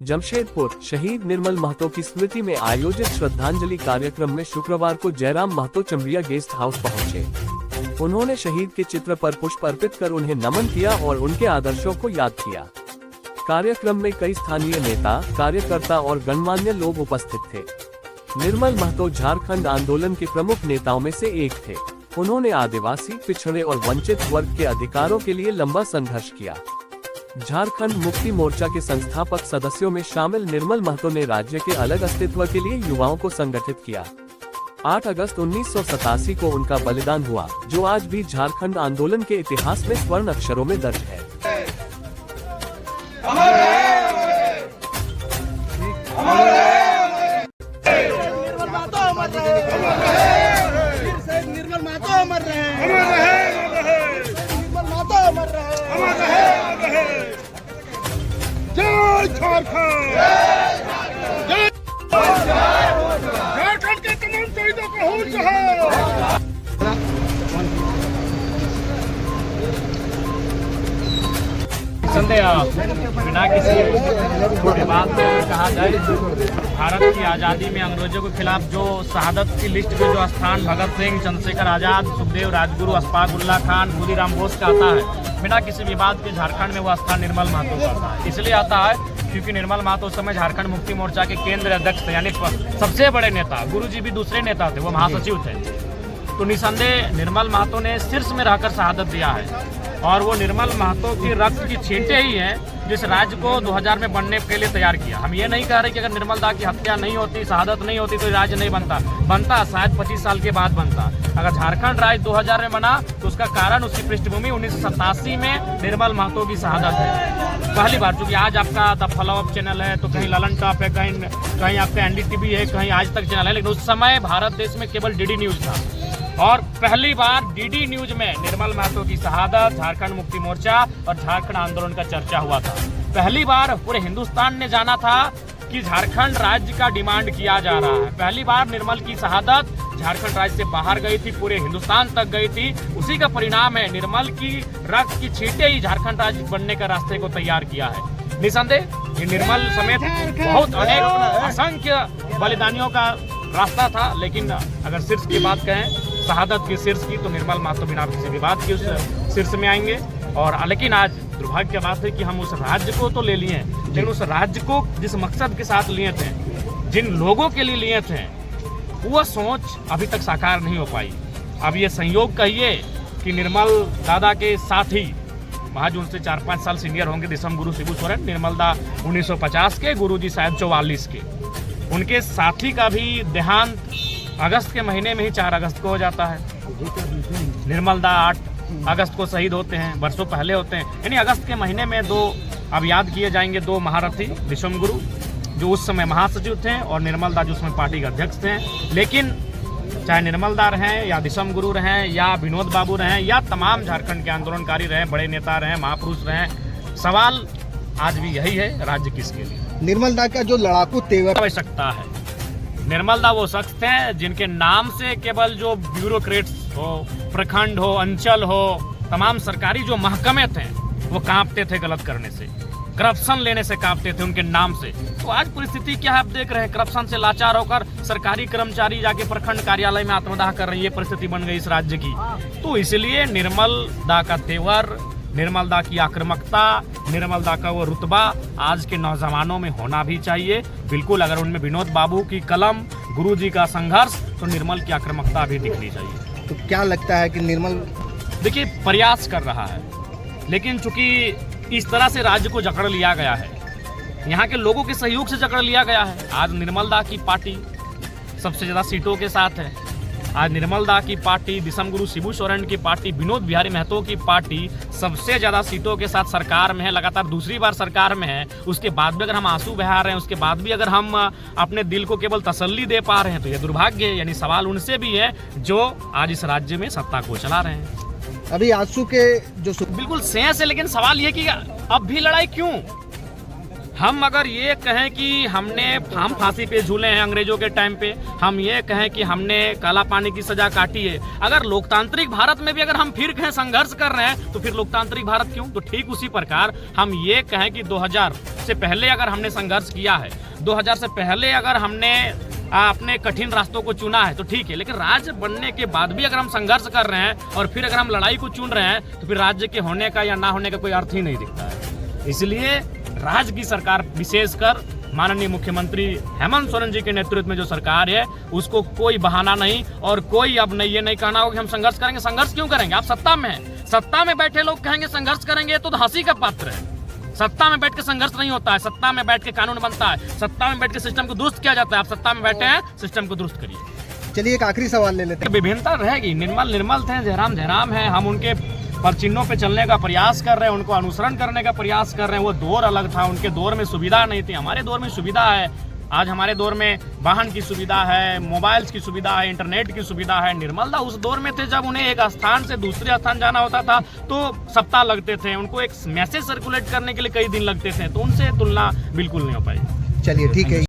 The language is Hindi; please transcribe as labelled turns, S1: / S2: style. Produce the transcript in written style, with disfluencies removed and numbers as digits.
S1: जमशेदपुर शहीद निर्मल महतो की स्मृति में आयोजित श्रद्धांजलि कार्यक्रम में शुक्रवार को जयराम महतो चमरिया गेस्ट हाउस पहुंचे। उन्होंने शहीद के चित्र पर पुष्प अर्पित कर उन्हें नमन किया और उनके आदर्शों को याद किया। कार्यक्रम में कई स्थानीय नेता, कार्यकर्ता और गणमान्य लोग उपस्थित थे। निर्मल महतो झारखंड आंदोलन के प्रमुख नेताओं में से एक थे। उन्होंने आदिवासी, पिछड़े और वंचित वर्ग के अधिकारों के लिए लंबा संघर्ष किया। झारखंड मुक्ति मोर्चा के संस्थापक सदस्यों में शामिल निर्मल महतो ने राज्य के अलग अस्तित्व के लिए युवाओं को संगठित किया। 8 अगस्त 1987 को उनका बलिदान हुआ, जो आज भी झारखंड आंदोलन के इतिहास में स्वर्ण अक्षरों में दर्ज है।
S2: झारखंड के तमाम शहीदों को होश है।
S3: संदेह बिना किसी बात कहा जाए, भारत की आज़ादी में अंग्रेजों के खिलाफ जो शहादत की लिस्ट में जो स्थान भगत सिंह, चंद्रशेखर आजाद, सुखदेव, राजगुरु, अशफाक उल्लाह खान, खुदीराम बोस का आता है, बिना किसी विवाद के झारखंड में वह स्थान निर्मल महतो का आता है। इसलिए आता है क्योंकि निर्मल महतो उस समय झारखंड मुक्ति मोर्चा के केंद्र अध्यक्ष थे, यानी सबसे बड़े नेता। गुरुजी भी दूसरे नेता थे, वो महासचिव थे। तो निसंदेह निर्मल महतो ने शीर्ष में रहकर शहादत दिया है और वो निर्मल महतो की रक्त की छींटे ही हैं जिस राज्य को 2000 में बनने के लिए तैयार किया। हम ये नहीं कह रहे कि अगर निर्मल दा की हत्या नहीं होती, शहादत नहीं होती तो राज्य नहीं बनता शायद 25 साल के बाद बनता। अगर झारखंड राज्य 2000 में बना तो उसका कारण उसकी पृष्ठभूमि 1987 में निर्मल महतो की शहादत है। पहली बार, चूंकि आज आपका द फॉलो अप चैनल है, तो कहीं ललन टॉप है, कहीं आपका NDTV है, कहीं आज तक चैनल है, लेकिन उस समय भारत देश में केवल DD न्यूज था और पहली बार DD न्यूज में निर्मल महतो की शहादत, झारखंड मुक्ति मोर्चा और झारखंड आंदोलन का चर्चा हुआ था। पहली बार पूरे हिंदुस्तान ने जाना था कि झारखंड राज्य का डिमांड किया जा रहा है। पहली बार निर्मल की शहादत झारखंड राज्य से बाहर गई थी, पूरे हिंदुस्तान तक गई थी। उसी का परिणाम है निर्मल की रक्त की छींटे ही झारखंड राज्य बनने का रास्ते को तैयार किया है। निसंदेह ये निर्मल समेत बहुत अनेक असंख्य बलिदानियों का रास्ता था, लेकिन अगर शीर्ष की बात कहें, शहादत की शीर्ष की, तो निर्मल महतो बिना किसी विवाद के उस शीर्ष में आएंगे। और लेकिन आज दुर्भाग्य की बात है कि हम उस राज्य को तो ले लिए, लेकिन उस राज्य को जिस मकसद के साथ लिए थे, जिन लोगों के लिए लिए थे, वो सोच अभी तक साकार नहीं हो पाई। अब ये संयोग कहिए कि निर्मल दादा के साथी, वहाँ जो उनसे 4-5 साल सीनियर होंगे, दिसम गुरु शिबू सोरेन, निर्मल दा 1950 के, गुरुजी शायद 44 के, उनके साथी का भी देहांत अगस्त के महीने में ही 4 अगस्त को हो जाता है। निर्मल दा 8 अगस्त को शहीद होते हैं, वर्षों पहले होते हैं। यानी अगस्त के महीने में अब याद किए जाएंगे 2 महारथी, दिसम गुरु जो उस समय महासचिव थे और निर्मल दा जो उसमें पार्टी के अध्यक्ष थे। लेकिन चाहे निर्मल दा रहें या दिसम गुरु रहें या विनोद बाबू रहें या तमाम झारखंड के आंदोलनकारी रहें, बड़े नेता रहें, महापुरुष रहें, सवाल आज भी यही है, राज्य किसके लिए?
S2: निर्मल दा का जो लड़ाकू तेवर
S3: आवश्यकता है। निर्मल दा वो शख्स थे जिनके नाम से केवल जो ब्यूरोक्रेट्स हो, प्रखंड हो, अंचल हो, तमाम सरकारी जो महकमे थे वो कांपते थे गलत करने से, करप्शन लेने से कांपते थे उनके नाम से। तो आज परिस्थिति क्या है आप देख रहे हैं, करप्शन से लाचार होकर सरकारी कर्मचारी जाके प्रखंड कार्यालय में आत्मदाह कर रही है, परिस्थिति बन गई इस राज्य की। तो इसलिए निर्मल दा का तेवर, निर्मल दा की आक्रामकता, निर्मल दा का वो रुतबा आज के नौजवानों में होना भी चाहिए। बिल्कुल, अगर उनमें विनोद बाबू की कलम, गुरुजी का संघर्ष, तो निर्मल की आक्रामकता भी दिखनी चाहिए।
S2: तो क्या लगता है कि निर्मल
S3: देखिए प्रयास कर रहा है, लेकिन चूंकि इस तरह से राज्य को जकड़ लिया गया है, यहाँ के लोगों के सहयोग से जकड़ लिया गया है। आज निर्मल दा की पार्टी सबसे ज़्यादा सीटों के साथ है। आज निर्मल दा की पार्टी, दिसम गुरु शिबू सोरेन की पार्टी, विनोद बिहारी महतो की पार्टी सबसे ज़्यादा सीटों के साथ सरकार में है, लगातार दूसरी बार सरकार में है। उसके बाद भी अगर हम आंसू बहा रहे हैं, उसके बाद भी अगर हम अपने दिल को केवल तसल्ली दे पा रहे हैं, तो यह दुर्भाग्य है। यानी सवाल उनसे भी है जो आज इस राज्य में सत्ता को चला रहे हैं।
S2: अभी आंसू के जो
S3: बिल्कुल सेंस है, लेकिन सवाल ये कि अब भी लड़ाई क्यों? हम अगर ये कहें कि हम फांसी पे झूले हैं अंग्रेजों के टाइम पे, हम ये कहें कि हमने काला पानी की सजा काटी है, अगर लोकतांत्रिक भारत में भी अगर हम फिर कहें संघर्ष कर रहे हैं तो फिर लोकतांत्रिक भारत क्यों? तो ठीक उसी प्रकार हम ये कहें कि 2000 से पहले अगर हमने संघर्ष किया है, 2000 से पहले अगर हमने अपने कठिन रास्तों को चुना है तो ठीक है, लेकिन राज्य बनने के बाद भी अगर हम संघर्ष कर रहे हैं और फिर अगर हम लड़ाई को चुन रहे हैं तो फिर राज्य के होने का या ना होने का कोई अर्थ ही नहीं दिखता है। इसलिए राज्य की सरकार, विशेषकर माननीय मुख्यमंत्री हेमंत सोरेन जी के नेतृत्व में जो सरकार है, उसको कोई बहाना नहीं और कोई अब नहीं ये नहीं कहना होगा कि हम संघर्ष करेंगे। संघर्ष क्यों करेंगे? आप सत्ता में हैं, सत्ता में बैठे लोग कहेंगे संघर्ष करेंगे तो हंसी का पात्र है। सत्ता में बैठ के संघर्ष नहीं होता है, सत्ता में बैठ के कानून बनता है, सत्ता में बैठ के सिस्टम को दुरुस्त किया जाता है। आप सत्ता में बैठे हैं, सिस्टम को दुरुस्त करिए।
S4: चलिए एक आखिरी सवाल ले लेते हैं।
S3: विभिन्नता रहेगी, निर्मल थे, जयराम है, हम उनके पर चिन्हों पे चलने का प्रयास कर रहे हैं, उनको अनुसरण करने का प्रयास कर रहे हैं। वो दौर अलग था, उनके दौर में सुविधा नहीं थी, हमारे दौर में सुविधा है। आज हमारे दौर में वाहन की सुविधा है, मोबाइल्स की सुविधा है, इंटरनेट की सुविधा है। निर्मलदा उस दौर में थे जब उन्हें एक स्थान से दूसरे स्थान जाना होता था तो सप्ताह लगते थे, उनको एक मैसेज सर्कुलेट करने के लिए कई दिन लगते थे, तो उनसे तुलना बिल्कुल नहीं हो पाई।
S4: चलिए ठीक है।